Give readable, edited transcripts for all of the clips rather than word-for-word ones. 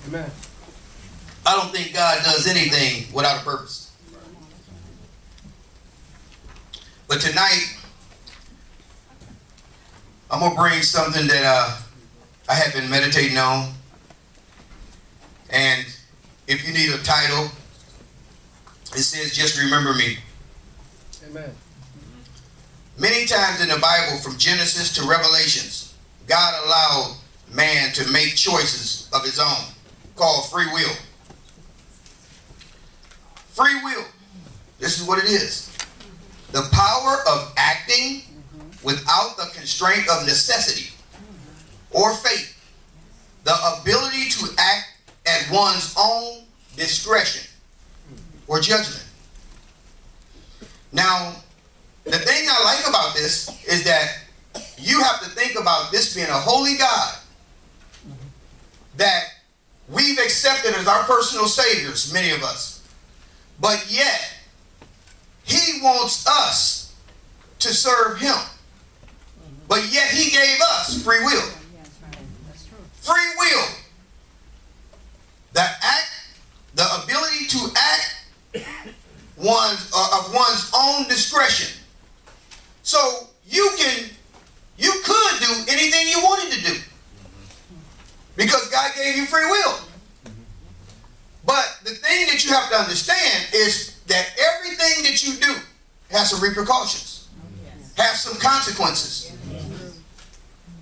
Amen. I don't think God does anything without a purpose. But tonight, I'm going to bring something that I have been meditating on. And if you need a title, it says, Just Remember Me. Amen. Many times in the Bible, from Genesis to Revelations, God allowed man to make choices of his own, called free will. Free will. This is what it is. The power of acting without the constraint of necessity or fate. The ability to act at one's own discretion or judgment. Now, the thing I like about this is that you have to think about this being a holy God that we've accepted as our personal saviors, many of us. But yet, he wants us to serve him. But yet he gave us free will. Free will. The ability to act of one's own discretion. So you could do anything you wanted to do. Because God gave you free will. But the thing that you have to understand is that everything that you do has some repercussions, has some consequences.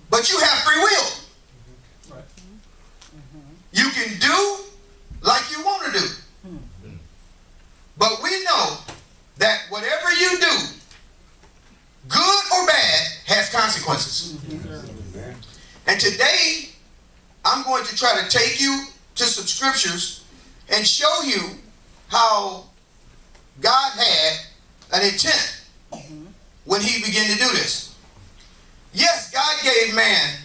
But you have free will. You can do like you want to do. But we know that whatever you do, good or bad, has consequences. And today, I'm going to try to take you to some scriptures and show you how God had an intent when he began to do this. Yes, God gave man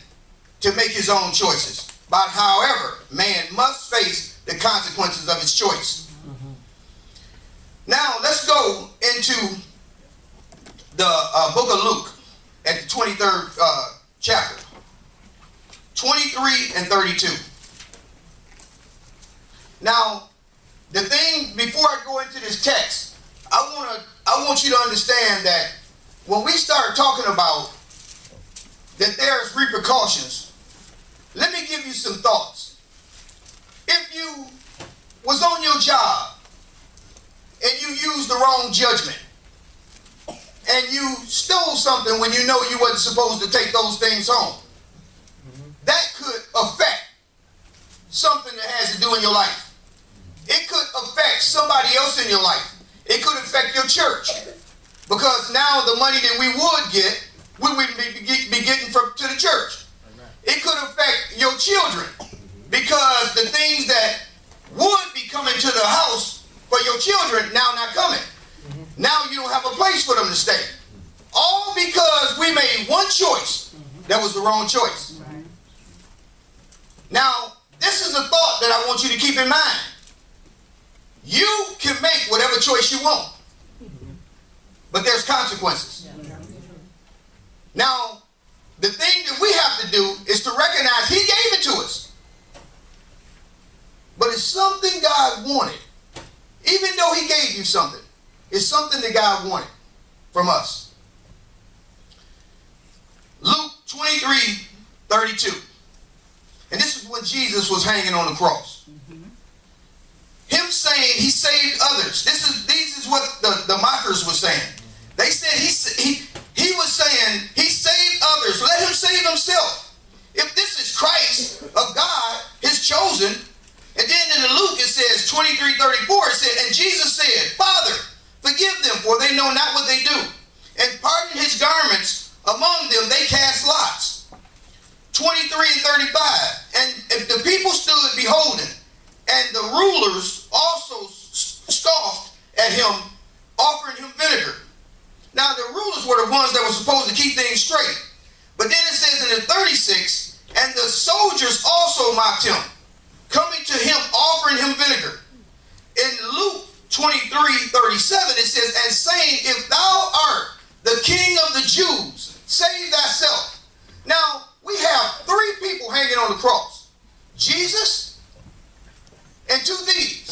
to make his own choices. But however, man must face the consequences of his choice. Now, let's go into the book of Luke at the 23rd chapter. 23 and 32. Now, the thing, before I go into this text, I want you to understand that when we start talking about that there's repercussions, let me give you some thoughts. If you was on your job and you used the wrong judgment and you stole something when you know you wasn't supposed to take those things home, that could affect something that has to do in your life. It could affect somebody else in your life. It could affect your church. Because now the money that we would get, we wouldn't be getting to the church. It could affect your children. Because the things that would be coming to the house for your children now not coming. Now you don't have a place for them to stay. All because we made one choice that was the wrong choice. Now, this is a thought that I want you to keep in mind. You can make whatever choice you want. But there's consequences. Now, the thing that we have to do is to recognize he gave it to us. But it's something God wanted. Even though he gave you something, it's something that God wanted from us. Luke 23:32. And this is when Jesus was hanging on the cross. Him saying he saved others. These is what the mockers were saying. They said he was saying he saved others. Let him save himself. If this is Christ of God, his chosen. And then in the Luke it says 23:34, it said, and Jesus said, Father, forgive them, for they know not what they do. And parting his garments, among them they cast lots. 23 and 35. And the people stood beholding, and the rulers also scoffed at him, offering him vinegar. Now the rulers were the ones that were supposed to keep things straight. But then it says in the 36, and the soldiers also mocked him, coming to him, offering him vinegar. In Luke 23:37, it says, and saying, if thou art the king of the Jews, save thyself. Now, we have three people hanging on the cross. Jesus, two thieves.